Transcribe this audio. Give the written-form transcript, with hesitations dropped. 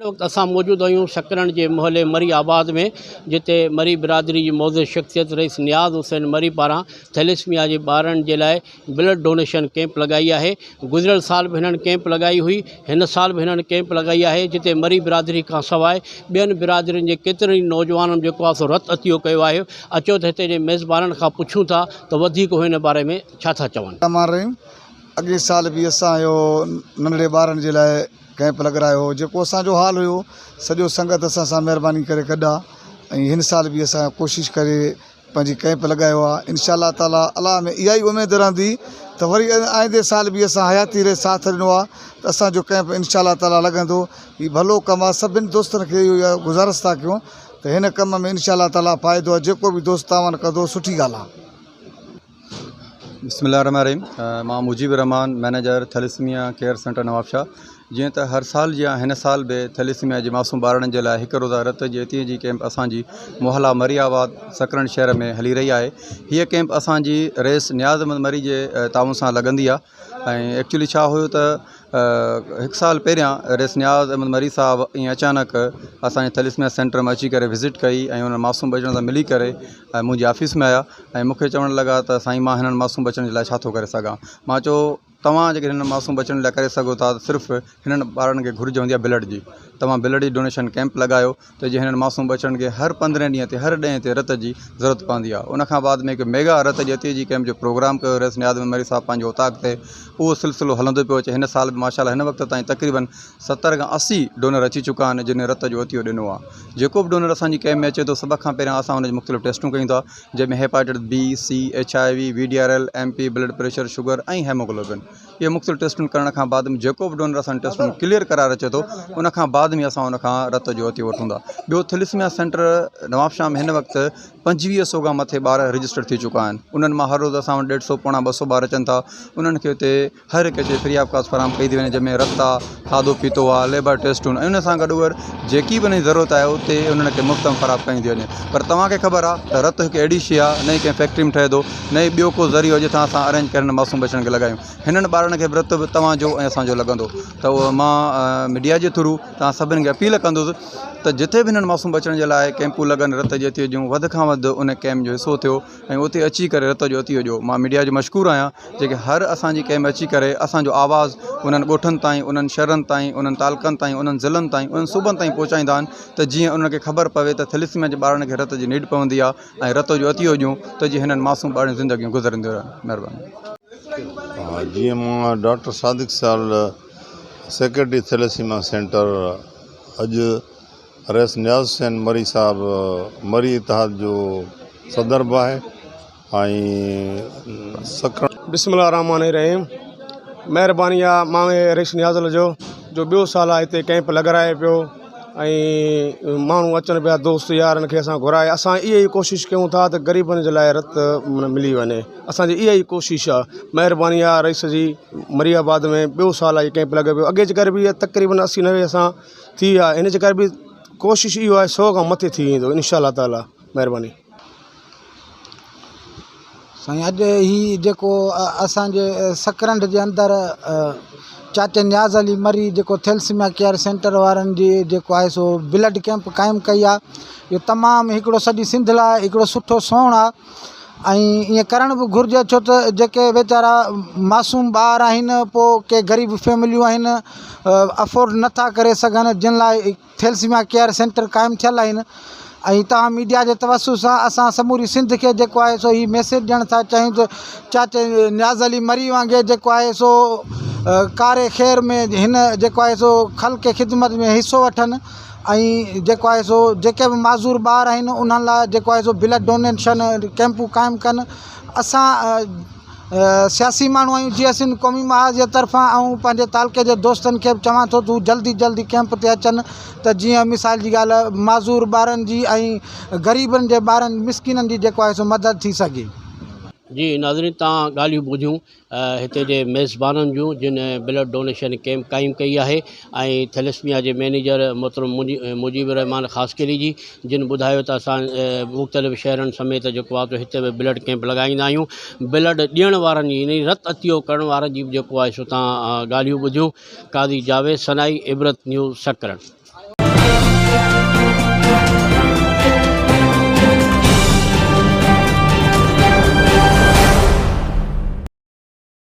वक्त असां मौजूद आहियूं सकरन जे मोहल्ले मरी आबाद में, जिते मरी बिरादरी जी मौजूद शख्सियत रईस नियाज़ हुसैन मरी पारां थैलेसीमिया जे ॿारनि जे लाइ ब्लड डोनेशन कैंप लॻाई आहे। गुज़िरियल साल बि हिननि कैंप लॻाई हुई, हिन साल बि हिननि कैंप लॻाई आहे, जिते मरी बिरादरी खां सवाइ ॿियनि बिरादरियुनि जे केतिरनि ई नौजवाननि जेको आहे सो रत अतियो कयो आहे। अचो त हिते जे मेज़बाननि खां पुछूं था त वधीक हिन बारे में छा था चवनि। अॻे साल बि असां इहो नंढड़े ॿारनि जे लाइ कैंप लॻायो हो, जेको असांजो हाल हुयो सॼो संगत असां सां महिरबानी करे कढा। ऐं हिन साल बि असां कोशिशि करे पंहिंजी कैंप लॻायो आहे। इंशाअल्लाह ताला अलाह में इहा ई उमेदु रहंदी त वरी आईंदे साल बि असां हयाती रे साथ ॾिनो आहे त असांजो कैंप इंशाअल्लाह ताला लॻंदो। हीउ भलो कमु आहे, सभिनी दोस्तनि खे इहो गुज़ारिश था कयूं त हिन कम में इंशाअल्लाह ताला फ़ाइदो आहे। जेको बि दोस्त तावन कंदो सुठी ॻाल्हि आहे। बिस्मिल्लाहिर्रहमानिर्रहीम। मां Mujib Rahman, manager thalassemia care centre Nawabshah. जीअं त हर साल जीअं हिन साल बि थैलेसीमिया जे मासूम ॿारनि जे लाइ हिकु रोज़ा रत जी एतीअ जी कैंप असांजी मोहल्ला मरी आबाद सकरन शहर में हली रही आहे। हीअ कैंप असांजी रईस नियाज़ अहमद मरी जे ताउन सां लॻंदी आहे। ऐं एक्चुअली छा हुयो त हिकु साल पहिरियां रईस नियाज़ अहमद मरी साहब ईअं अचानक असांजे थैलेसीमिया सेंटर में अची करे विज़िट कई ऐं उन मासूम बचनि सां मिली करे मुंहिंजी ऑफ़िस में आया ऐं मूंखे चवणु लॻा त साईं मां हिननि मासूम बचनि जे लाइ छा थो करे सघां। मां चयो तव्हां जेके हिननि मासूम बचनि लाइ करे सघो था, सिर्फ़ु हिननि ॿारनि खे घुरिज हूंदी आहे ब्लड जी। तव्हां ब्लड जी डोनेशन कैंप लॻायो त जीअं हिननि मासूम बचनि खे हर 15 ॾींहं ते हर ॾहें ते रत जी ज़रूरत पवंदी आहे। उनखां बाद में हिकु मेगा रत जी अतीअ जी कैंप जो प्रोग्राम कयो रईस नियाज़ अहमद मरी साहब पंहिंजे उताक ते। उहो सिलसिलो हलंदो पियो अचे। हिन साल बि माशाअल्लाह हिन वक़्त ताईं तक़रीबन 70 खां 80 डोनर अची चुका आहिनि जिन रत जो अतियो ॾिनो आहे। जेको बि डोनर असांजी कैंप में अचे थो सभ खां पहिरियां असां हुनजी मुख़्तलिफ़ टेस्टूं कयूं था, जंहिंमें hepatitis B, C, HIV, VDRL, MP, blood pressure, sugar ऐं हेमोग्लोबिन। इहे मुख़्तलिफ़ टेस्टूं करण खां बाद में जेको बि डोनर असां टेस्टूं क्लियर कराए अचे थो उनखां बाद में असां उनखां रत जो अतियो वठूं था। ॿियो थैलेसीमिया सेंटर नवाबशाह में हिन वक़्तु 2500 खां मथे ॿार रजिस्टर थी चुका आहिनि। उन्हनि मां हर रोज़ असां वटि 150 पोणा 200 ॿार अचनि था। उन्हनि खे हुते हर हिकु शइ फ्री ऑफ कास्ट फराहम कई थी वञे, जंहिंमें रत आहे, खाधो पीतो आहे, लेबर टेस्टूं ऐं उन सां गॾु जेकी बि उन जी ज़रूरत आहे उते उन्हनि खे मुफ़्त में फराहम कई थी वञे। पर तव्हांखे ख़बर आहे त रत हिकु अहिड़ी शइ आहे, न ई कंहिं फैक्ट्री में ठहे थो, न ई ॿियो को ज़रियो जितां असां अरेंज करे मासूम बचनि खे लॻायूं। हिननि ॿारनि खे बि रत बि तव्हांजो ऐं असांजो लॻंदो। त उहो मां मीडिया जे थ्रू तव्हां सभिनी खे अपील कंदुसि त जिथे बि हिननि मासूम बचण जे लाइ कैंपूं लॻनि रत जी अतीअ जूं, वधि खां वधि उन कैंप जो हिसो थियो ऐं उते अची करे रत जो अतीअ ॾियो। मां मीडिया जो मशकूर आहियां जेके हर असांजी कैंप में अची करे असांजो आवाज़ु उन्हनि ॻोठनि ताईं, उन्हनि शहरनि ताईं, उन्हनि तालुकनि ताईं, उन्हनि ज़िलनि ताईं, उन्हनि सूबनि ताईं पहुचाईंदा आहिनि त जीअं उन्हनि खे ख़बर पवे त थैलेसीमिया जे ॿारनि खे रत जी नीड पवंदी आहे ऐं रत जो अतीअ ॾियूं त जीअं हिननि मासूम ॿारनि जी ज़िंदगियूं गुज़रंदियूं रहनि। महिरबानी। जीअं मां डॉक्टर सादिक साल सेक्रेटरी थैलेसीमिया सेंटर, अॼु रईस नियाज़ हुसैन मरी साहब मरी इतिहाद जो सदर बि आहे ऐं सकरन। बिस्मिल्लाहिर्रहमानिर्रहीम। महिरबानी आहे मां रईस नियाज़ जो ॿियो साल आहे हिते कैंप लॻाराए पियो ऐं माण्हू अचनि पिया, दोस्त यारनि खे असां घुराए। असां इहा ई कोशिशि कयूं था त ग़रीबनि जे लाइ रत मिली वञे। असांजी इहा ई कोशिशि आहे। महिरबानी आहे रईस जी मरी आबाद में ॿियो साल आहे कैंप लॻे पियो। अॻे जे करे बि तक़रीबन 80-90 असां थी विया। हिन जे करे बि कोशिशि इहो आहे 100 खां मथे थी वेंदो इंशाअल्लाह ताला। महिरबानी। साईं अॼु ही जेको असांजे सकरंड जे अंदरि चाचा नियाज़ अली मरी जेको थैलेसीमिया केयर सेंटर वारनि जी जेको आहे सो ब्लड कैंप क़ाइमु कई आहे, इहो तमामु हिकिड़ो सॼी सिंध लाइ हिकिड़ो सुठो सोण आहे। ऐं ईअं करण बि घुरिजे, छो त जेके वीचारा मासूम ॿार आहिनि, पोइ के ग़रीब फैमिलियूं आहिनि, अफोर्ड नथा करे सघनि, जिन लाइ थैलेसीमिया केयर सेंटर क़ाइमु थियल आहिनि। ऐं तव्हां मीडिया जे तवसु सां असां समूरी सिंध खे जेको आहे सो हीउ मैसेज ॾियणु था चाहियूं त चाचा नियाज़ अली मरी वांगुरु जेको आहे सो कारे ख़ैर में हिन जेको आहे सो ख़ल्क़ ख़िदमत में हिसो वठनि ऐं जेको आहे सो जेके बि माज़ूर ॿार आहिनि उन्हनि लाइ जेको आहे सो ब्लड डोनेशन कैंपूं क़ाइमु कनि। असां सियासी माण्हू आहियूं जीअं सिंध क़ौमी महाज जे तरफ़ां ऐं पंहिंजे तालुके जे दोस्तनि खे बि चवां थो तूं जल्दी कैंप ते अचनि त जीअं मिसाल जी ॻाल्हि माज़ूर ॿारनि जी ऐं ग़रीबनि जे ॿारनि मिसकिननि जी जेको आहे सो मदद थी सघे। जी नाज़रीन तव्हां ॻाल्हियूं ॿुधियूं हिते जे मेज़बाननि जूं जिन ब्लड डोनेशन कैंप क़ाइमु कई आहे ऐं थैलेसमिया जे मैनेजर मोहतरम मुजीब रहमान ख़ासकेली जी जिन ॿुधायो त असां मुख़्तलिफ़ शहरनि समेत जेको आहे त हिते बि ब्लड कैंप लॻाईंदा आहियूं। ब्लड ॾियण वारनि जी यानी रत अतियो करण वारनि जी जेको आहे सो तव्हां ॻाल्हियूं ॿुधियूं। कादी जावेद सनाई इबरत न्यूज़ सकरन।